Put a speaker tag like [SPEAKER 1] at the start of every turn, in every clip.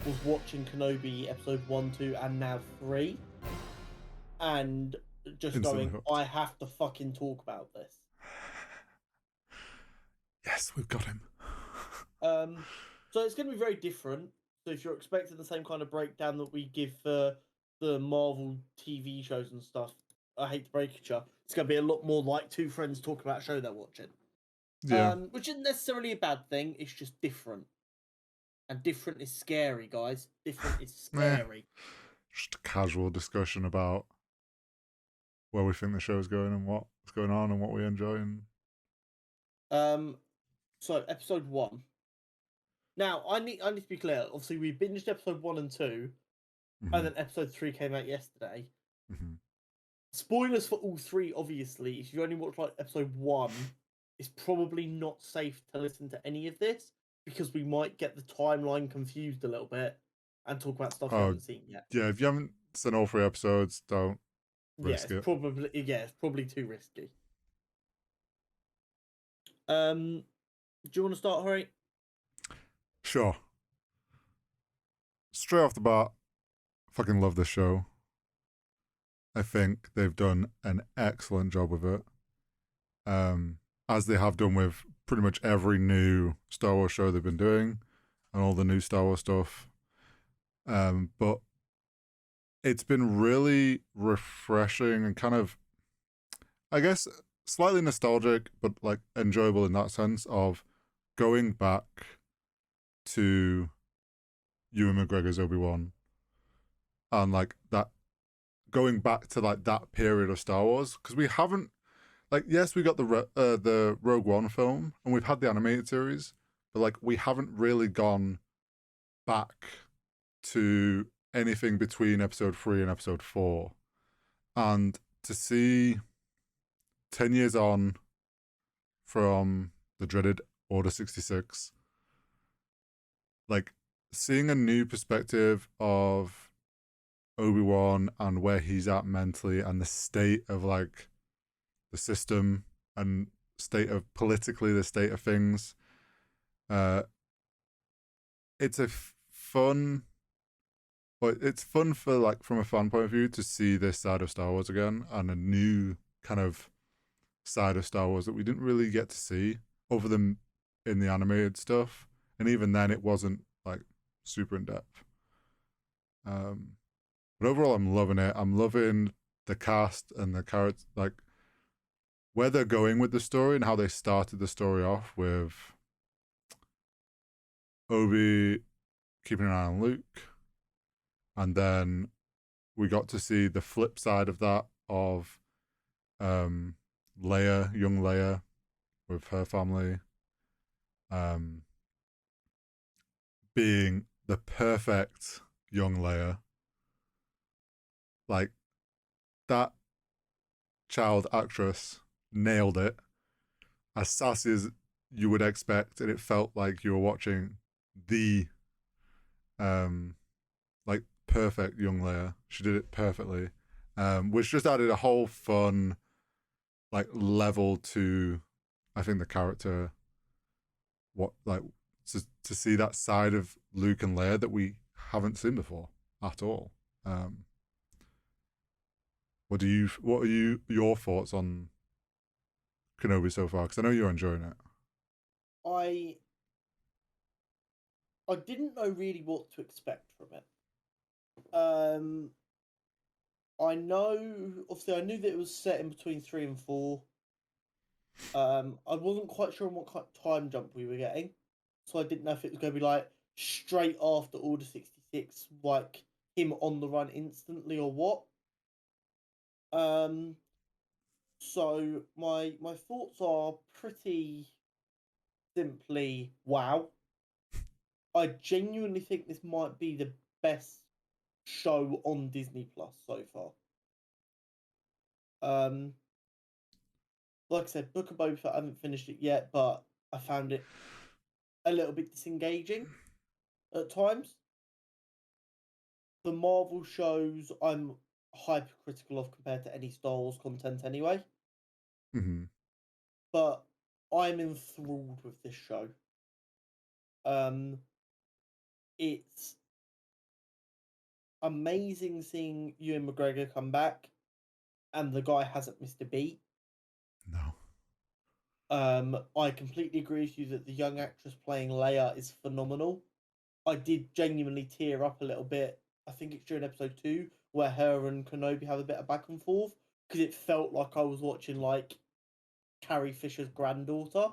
[SPEAKER 1] was watching Kenobi episode 1, 2, and now 3, and just
[SPEAKER 2] Instantly
[SPEAKER 1] going,
[SPEAKER 2] hooked.
[SPEAKER 1] I have to fucking talk about this.
[SPEAKER 2] Yes, we've got him.
[SPEAKER 1] So it's going to be very different. So if you're expecting the same kind of breakdown that we give for the Marvel TV shows and stuff, I hate to break it, it's going to be a lot more like two friends talking about a show they're watching.
[SPEAKER 2] Yeah.
[SPEAKER 1] Which isn't necessarily a bad thing. It's just different, and different is scary, guys. Different is scary.
[SPEAKER 2] Just a casual discussion about where we think the show's going and what's going on and what we enjoy.
[SPEAKER 1] So episode 1. Now I need to be clear. Obviously, we binged episode 1 and 2, and then episode 3 came out yesterday. Spoilers for all 3, obviously. If you only watched like episode 1, it's probably not safe to listen to any of this because we might get the timeline confused a little bit and talk about stuff you haven't seen yet.
[SPEAKER 2] Yeah, if you haven't seen all 3 episodes, don't risk it.
[SPEAKER 1] It's probably too risky. Do you want to start, Harry?
[SPEAKER 2] Sure. Straight off the bat, fucking love this show. I think they've done an excellent job with it. As they have done with pretty much every new Star Wars show they've been doing and all the new Star Wars stuff. But it's been really refreshing and kind of, I guess, slightly nostalgic, but like enjoyable in that sense of going back to Ewan McGregor's Obi-Wan and like that, going back to like that period of Star Wars, because we haven't, like, yes, we got the Rogue One film and we've had the animated series, but like we haven't really gone back to anything between episode 3 and episode 4. And to see 10 years on from the dreaded Order 66, like seeing a new perspective of Obi-Wan and where he's at mentally and the state of like the system and state of politically the state of things. It's a fun, but it's fun for like from a fan point of view to see this side of Star Wars again and a new kind of side of Star Wars that we didn't really get to see other than in the animated stuff, and even then it wasn't like super in depth. But overall, I'm loving it. I'm loving the cast and the characters, like where they're going with the story and how they started the story off with Obi keeping an eye on Luke, and then we got to see the flip side of that of Leia, young Leia, with her family, being the perfect young Leia. Like that child actress nailed it, as sassy as you would expect, and it felt like you were watching the like perfect young Leia. She did it perfectly, which just added a whole fun like level to, I think, the character. What like to see that side of Luke and Leia that we haven't seen before at all. What are your thoughts on Kenobi so far? Because I know you're enjoying it.
[SPEAKER 1] I didn't know really what to expect from it. I knew that it was set in between 3 and 4. I wasn't quite sure on what kind of time jump we were getting, so I didn't know if it was going to be like straight after Order 66, like him on the run instantly or what. So my thoughts are pretty simply wow. I genuinely think this might be the best show on Disney Plus so far. Like I said, Book of Boba Fett, I haven't finished it yet, but I found it a little bit disengaging at times. The Marvel shows I'm hypercritical of compared to any Star Wars content anyway. But I'm enthralled with this show. It's amazing seeing Ewan McGregor come back, and the guy hasn't missed a beat.
[SPEAKER 2] No.
[SPEAKER 1] I completely agree with you that the young actress playing Leia is phenomenal. I did genuinely tear up a little bit. I think it's during episode 2 where her and Kenobi have a bit of back and forth, because it felt like I was watching like Carrie Fisher's granddaughter.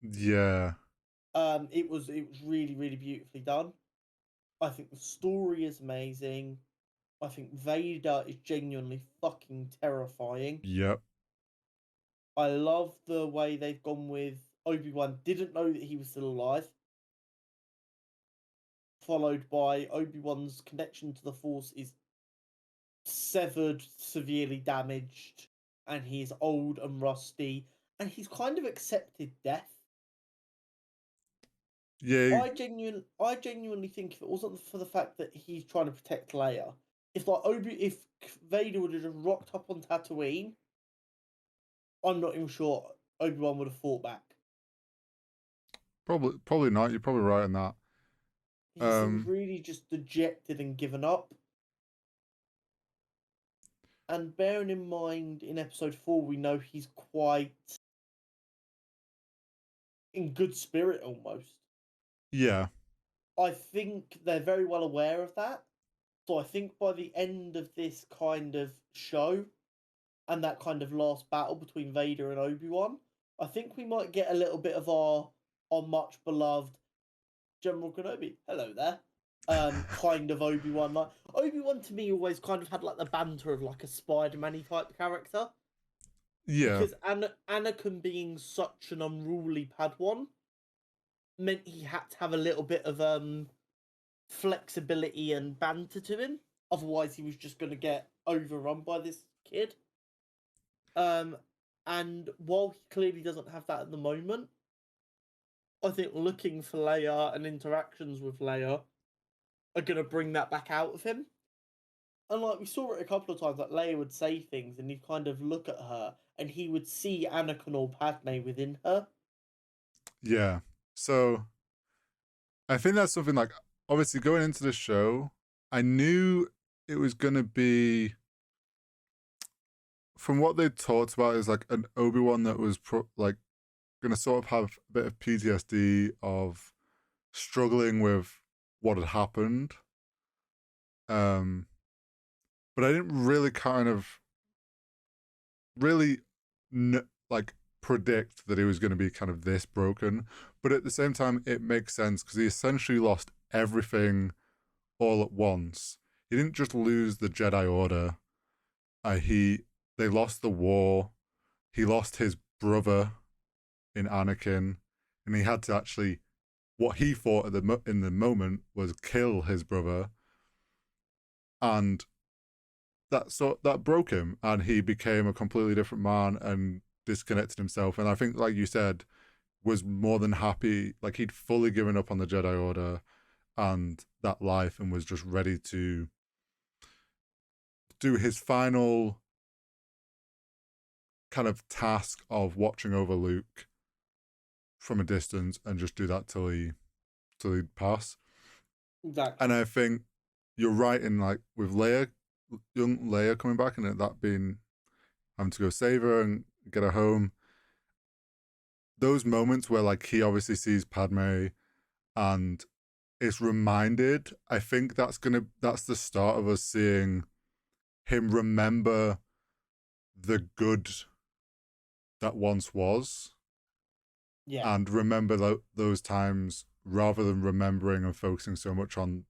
[SPEAKER 2] Yeah.
[SPEAKER 1] It was really, really beautifully done. I think the story is amazing. I think Vader is genuinely fucking terrifying.
[SPEAKER 2] Yep.
[SPEAKER 1] I love the way they've gone with Obi-Wan didn't know that he was still alive, followed by Obi-Wan's connection to the Force is severed, severely damaged, and he's old and rusty, and he's kind of accepted death.
[SPEAKER 2] Yeah.
[SPEAKER 1] I genuinely think if it wasn't for the fact that he's trying to protect Leia, if Vader would have just rocked up on Tatooine, I'm not even sure Obi-Wan would have fought back.
[SPEAKER 2] Probably not. You're probably right in that.
[SPEAKER 1] He seems really just dejected and given up. And bearing in mind, in episode 4, we know he's quite in good spirit almost.
[SPEAKER 2] Yeah.
[SPEAKER 1] I think they're very well aware of that. So I think by the end of this kind of show and that kind of last battle between Vader and Obi-Wan, I think we might get a little bit of our much beloved General Kenobi. Hello there. Kind of Obi-Wan. Like Obi-Wan to me always kind of had like the banter of like a Spider-Man-y type character.
[SPEAKER 2] Yeah.
[SPEAKER 1] Because Anakin being such an unruly Padawan meant he had to have a little bit of flexibility and banter to him. Otherwise, he was just going to get overrun by this kid. And while he clearly doesn't have that at the moment, I think looking for Leia and interactions with Leia are going to bring that back out of him. And like we saw it a couple of times, like Leia would say things and he'd kind of look at her and he would see Anakin or Padme within her.
[SPEAKER 2] Yeah. So I think that's something like, obviously going into the show, I knew it was going to be, from what they talked about, is like an Obi-Wan that was like going to sort of have a bit of PTSD of struggling with what had happened. But I didn't really kind of like predict that he was going to be kind of this broken. But at the same time, it makes sense because he essentially lost everything all at once. He didn't just lose the Jedi Order. They lost the war. He lost his brother in Anakin, and he had to actually, what he thought in the moment was kill his brother, and that broke him, and he became a completely different man and disconnected himself. And I think, like you said, was more than happy, like he'd fully given up on the Jedi Order and that life, and was just ready to do his final kind of task of watching over Luke from a distance, and just do that till he'd pass.
[SPEAKER 1] Exactly.
[SPEAKER 2] And I think you're right in, like, with young Leia coming back, and that being having to go save her and get her home. Those moments where like he obviously sees Padme and is reminded, I think that's the start of us seeing him remember the good that once was.
[SPEAKER 1] Yeah.
[SPEAKER 2] And remember those times, rather than remembering and focusing so much on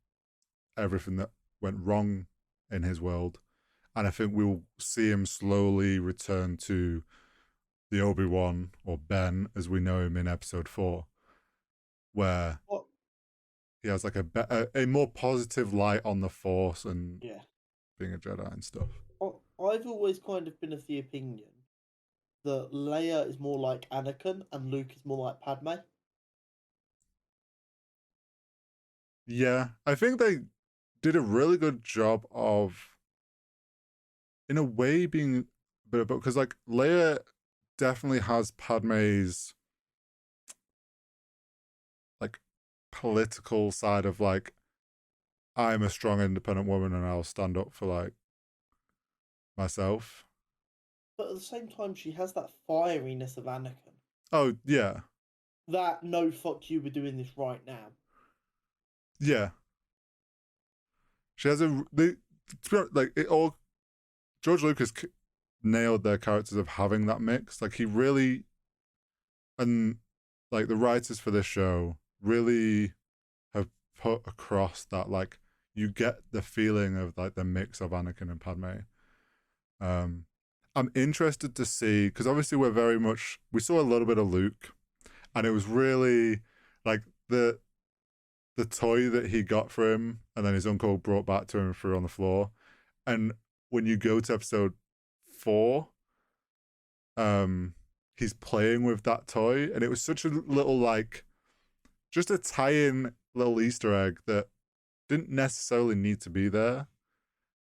[SPEAKER 2] everything that went wrong in his world. And I think we'll see him slowly return to the Obi-Wan, or Ben as we know him in episode 4, where he has like a more positive light on the Force and being a Jedi and stuff.
[SPEAKER 1] I've always kind of been of the opinion that Leia is more like Anakin and Luke is more like Padme.
[SPEAKER 2] Yeah, I think they did a really good job of, in a way, being a bit about, because like Leia definitely has Padme's like political side of like I'm a strong, independent woman, and I'll stand up for like myself.
[SPEAKER 1] But at the same time, she has that fieriness of Anakin.
[SPEAKER 2] Oh yeah,
[SPEAKER 1] That no, fuck you, we're doing this right now.
[SPEAKER 2] yeah. She has like it all. George Lucas nailed their characters of having that mix. Like he really, and like the writers for this show really have put across that like you get the feeling of like the mix of Anakin and Padme. I'm interested to see because obviously we saw a little bit of Luke, and it was really like the toy that he got for him, and then his uncle brought back to him and threw on the floor. And when you go to episode 4, he's playing with that toy, and it was such a little like just a tie-in little Easter egg that didn't necessarily need to be there.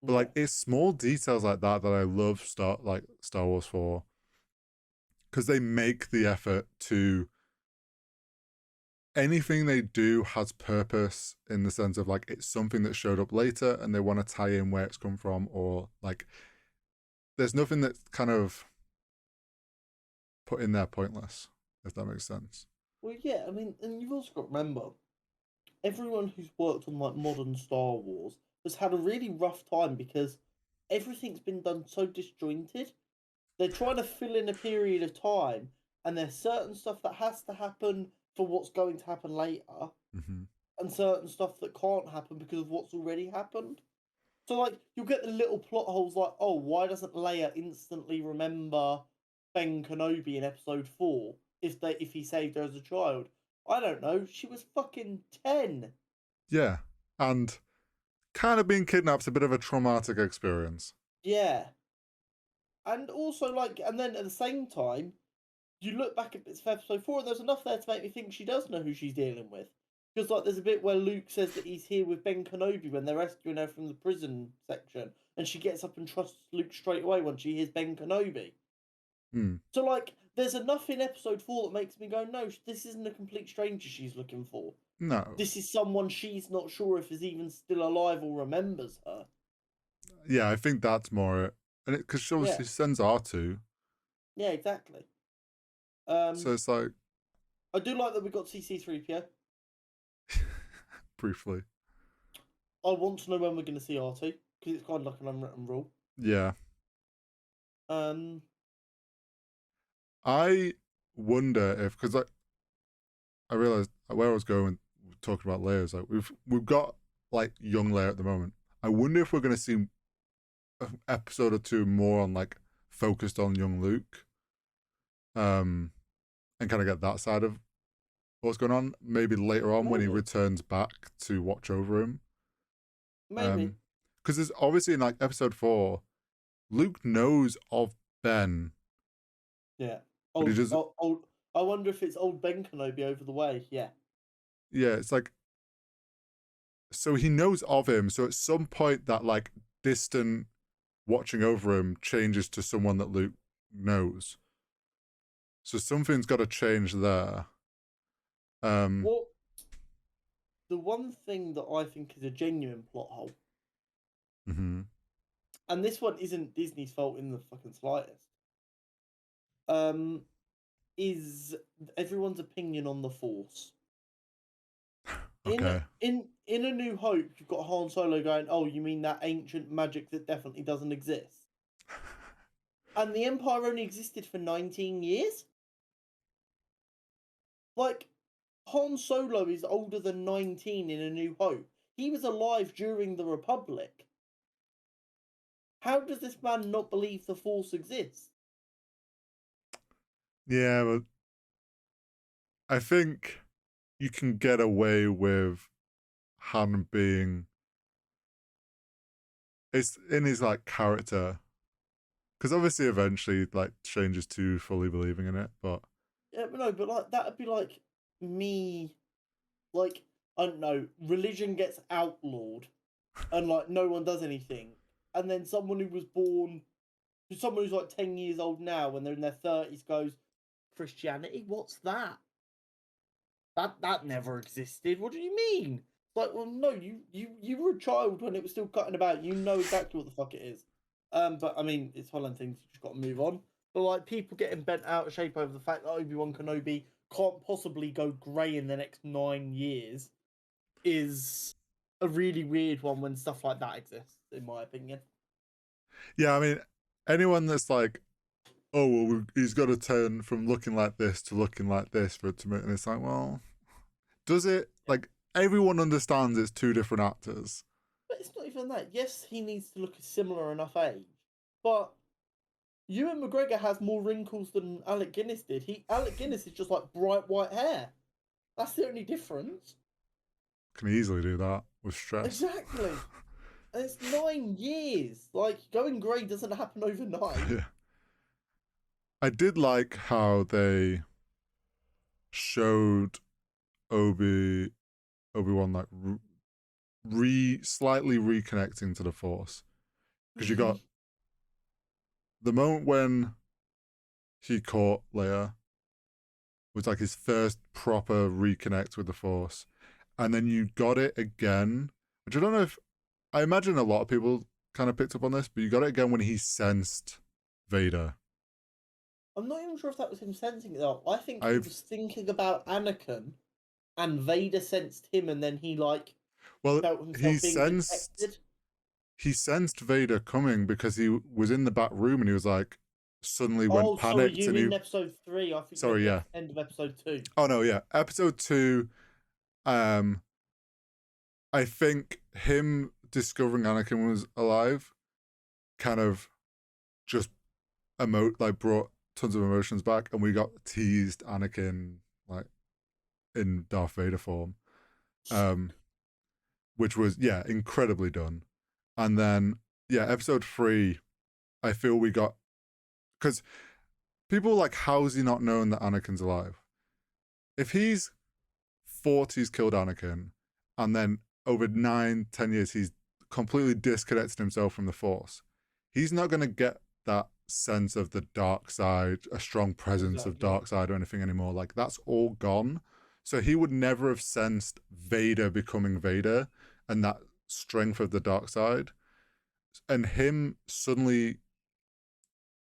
[SPEAKER 2] But like it's small details like that that I love Star Wars for, because they make the effort to anything they do has purpose in the sense of like it's something that showed up later and they want to tie in where it's come from, or like there's nothing that's kind of put in there pointless, if that makes sense.
[SPEAKER 1] Well, yeah, I mean, and you've also got to remember, everyone who's worked on like modern Star Wars has had a really rough time because everything's been done so disjointed. They're trying to fill in a period of time, and there's certain stuff that has to happen for what's going to happen later, and certain stuff that can't happen because of what's already happened. So, like, you'll get the little plot holes like, oh, why doesn't Leia instantly remember Ben Kenobi in episode 4 if he saved her as a child? I don't know. She was fucking 10.
[SPEAKER 2] Yeah. And kind of being kidnapped's a bit of a traumatic experience.
[SPEAKER 1] Yeah. And also, like, and then at the same time, you look back at bits of episode 4, and there's enough there to make me think she does know who she's dealing with. Because, like, there's a bit where Luke says that he's here with Ben Kenobi when they're rescuing her from the prison section, and she gets up and trusts Luke straight away when she hears Ben Kenobi. So, like, there's enough in episode 4 that makes me go, no, this isn't a complete stranger she's looking for.
[SPEAKER 2] No.
[SPEAKER 1] This is someone she's not sure if is even still alive or remembers her.
[SPEAKER 2] Yeah, I think that's more it. And because she obviously sends R2.
[SPEAKER 1] Yeah, exactly.
[SPEAKER 2] So it's like...
[SPEAKER 1] I do like that we got C3PO.
[SPEAKER 2] Briefly.
[SPEAKER 1] I want to know when we're going to see R2, because it's kind of like an unwritten rule.
[SPEAKER 2] Yeah. I wonder if, because I realized where I was going talking about layers, like we've got like young Leia at the moment. I wonder if we're going to see an episode or two more on like focused on young Luke, and kind of get that side of what's going on. Maybe later on when he returns back to watch over him.
[SPEAKER 1] Maybe.
[SPEAKER 2] Because there's obviously in like episode 4, Luke knows of Ben.
[SPEAKER 1] Yeah. Old, I wonder if it's old Ben Kenobi over the way. Yeah.
[SPEAKER 2] Yeah, it's like, so he knows of him. So at some point that like distant watching over him changes to someone that Luke knows. So something's got to change there.
[SPEAKER 1] Well, the one thing that I think is a genuine plot hole, and this one isn't Disney's fault in the fucking slightest, is everyone's opinion on the Force.
[SPEAKER 2] Okay.
[SPEAKER 1] In A New Hope, you've got Han Solo going, "Oh, you mean that ancient magic that definitely doesn't exist?" And the Empire only existed for 19 years. Like, Han Solo is older than 19 in A New Hope. He was alive during the Republic. How does this man not believe the Force exists?
[SPEAKER 2] Yeah, but I think you can get away with Han being, it's in his like character, because obviously eventually like changes to fully believing in it, but
[SPEAKER 1] yeah, no, but like that would be like me, like, I don't know, religion gets outlawed, and like no one does anything, and then someone who was born, someone who's like 10 years old now, when they're in their 30s, goes, Christianity? What's that? That never existed. What do you mean? Like, well, no, you were a child when it was still cutting about. You know exactly what the fuck it is. But I mean, it's one of the things you just got to move on. But like, people getting bent out of shape over the fact that Obi-Wan Kenobi can't possibly go grey in the next 9 years is a really weird one when stuff like that exists, in my opinion.
[SPEAKER 2] Yeah, I mean, anyone that's like, oh, well, he's got to turn from looking like this to looking like this for it to make, and it's like, well, does it? Like, everyone understands it's two different actors.
[SPEAKER 1] But it's not even that. Yes, he needs to look a similar enough age, but Ewan McGregor has more wrinkles than Alec Guinness did. Alec Guinness is just like bright white hair. That's the only difference.
[SPEAKER 2] Can easily do that with stress.
[SPEAKER 1] Exactly. And it's 9 years. Like, going grey doesn't happen overnight.
[SPEAKER 2] Yeah. I did like how they showed Obi-Wan like slightly reconnecting to the Force, because you got the moment when he caught Leia was like his first proper reconnect with the Force, and then you got it again, which I don't know if I imagine a lot of people kind of picked up on this, but you got it again when he sensed Vader.
[SPEAKER 1] I'm not even sure if that was him sensing it though. I think he was thinking about Anakin, and Vader sensed him, and then he like felt himself being detected.
[SPEAKER 2] He sensed Vader coming because he was in the back room and he was like suddenly went panicked.
[SPEAKER 1] Sorry, you mean episode 3? I think.
[SPEAKER 2] Sorry, yeah.
[SPEAKER 1] End of episode 2.
[SPEAKER 2] Oh no, yeah, episode 2. I think him discovering Anakin was alive kind of just brought tons of emotions back, and we got teased Anakin like in Darth Vader form, which was incredibly done. And then episode 3, I feel we got, because people like, how's he not known that Anakin's alive? If he's 40's killed Anakin, and then over 9-10 years he's completely disconnected himself from the Force, he's not going to get that sense of the dark side, a strong presence of dark side or anything anymore. Like, that's all gone. So he would never have sensed Vader becoming Vader and that strength of the dark side. And him suddenly,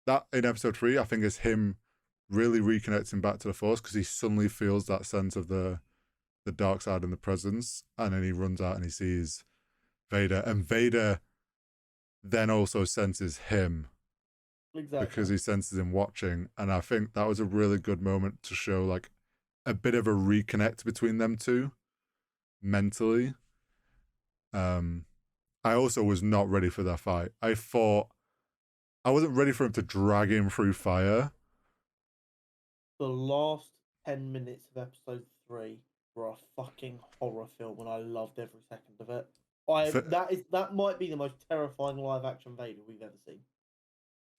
[SPEAKER 2] that in episode 3, I think, is him really reconnecting back to the Force, because he suddenly feels that sense of the dark side and the presence, and then he runs out and he sees Vader, and Vader then also senses him. Exactly. Because he senses him watching. And I think that was a really good moment to show like a bit of a reconnect between them two mentally. I also was not ready for that fight. I thought I wasn't ready for him to drag him through fire.
[SPEAKER 1] The last 10 minutes of episode 3 were a fucking horror film, and I loved every second of it. That might be the most terrifying live action Vader we've ever seen.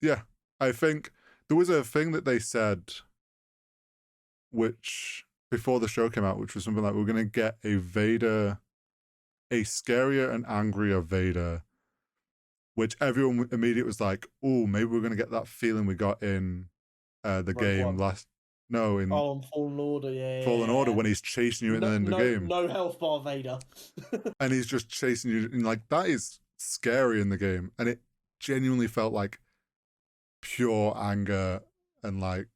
[SPEAKER 2] Yeah, I think there was a thing that they said, which before the show came out, which was something like, we're going to get a Vader, a scarier and angrier Vader, which everyone immediately was like, oh, maybe we're going to get that feeling we got in the game last. No, in
[SPEAKER 1] Fallen Order,
[SPEAKER 2] Fallen Order, when he's chasing you in the game.
[SPEAKER 1] No health bar Vader.
[SPEAKER 2] And he's just chasing you, and like, that is scary in the game. And it genuinely felt like pure anger and like.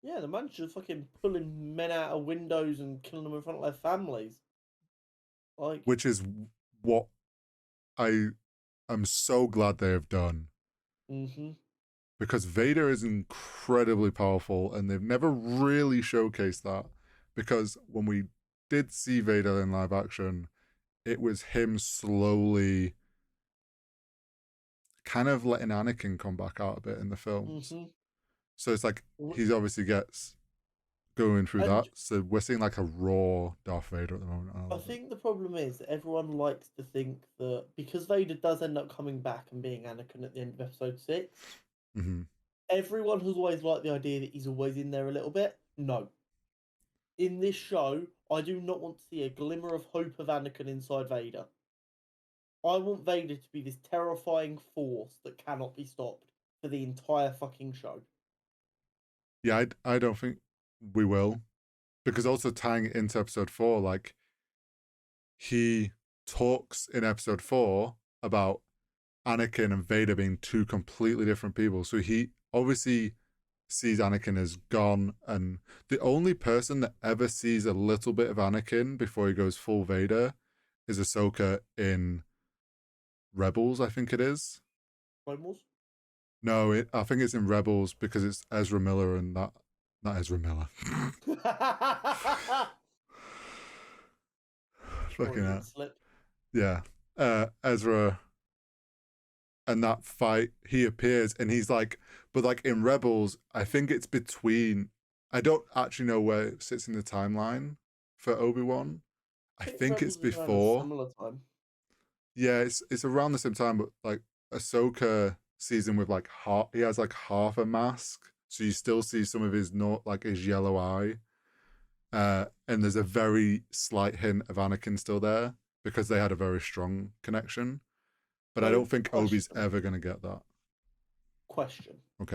[SPEAKER 1] Yeah, the man's just fucking pulling men out of windows and killing them in front of their families. Like,
[SPEAKER 2] which is what I'm so glad they have done.
[SPEAKER 1] Mm-hmm.
[SPEAKER 2] Because Vader is incredibly powerful, and they've never really showcased that. Because when we did see Vader in live action, it was him slowly kind of letting Anakin come back out a bit in the films.
[SPEAKER 1] Mm-hmm.
[SPEAKER 2] So it's like he obviously gets going through that. So we're seeing like a raw Darth Vader at the moment.
[SPEAKER 1] I think the problem is that everyone likes to think that because Vader does end up coming back and being Anakin at the end of episode 6,
[SPEAKER 2] mm-hmm.
[SPEAKER 1] Everyone has always liked the idea that he's always in there a little bit. No. In this show, I do not want to see a glimmer of hope of Anakin inside Vader. I want Vader to be this terrifying force that cannot be stopped for the entire fucking show.
[SPEAKER 2] Yeah, I don't think we will. Because also tying it into episode 4, like, he talks in episode 4 about Anakin and Vader being two completely different people. So he obviously sees Anakin as gone, and the only person that ever sees a little bit of Anakin before he goes full Vader is Ahsoka in Rebels, I think it is.
[SPEAKER 1] Rebels?
[SPEAKER 2] No, I think it's in Rebels because it's Ezra Miller and not Ezra Miller. Fucking hell.
[SPEAKER 1] Slip.
[SPEAKER 2] Yeah. Ezra, and that fight, he appears and he's like, but like in Rebels, I think it's between, I don't actually know where it sits in the timeline for Obi-Wan. I think it's before.
[SPEAKER 1] Similar time.
[SPEAKER 2] Yeah, it's around the same time, but like Ahsoka sees him with like he has like half a mask, so you still see some of his like his yellow eye. And there's a very slight hint of Anakin still there because they had a very strong connection. But I don't think Obi's ever going to get that.
[SPEAKER 1] Question.
[SPEAKER 2] Okay.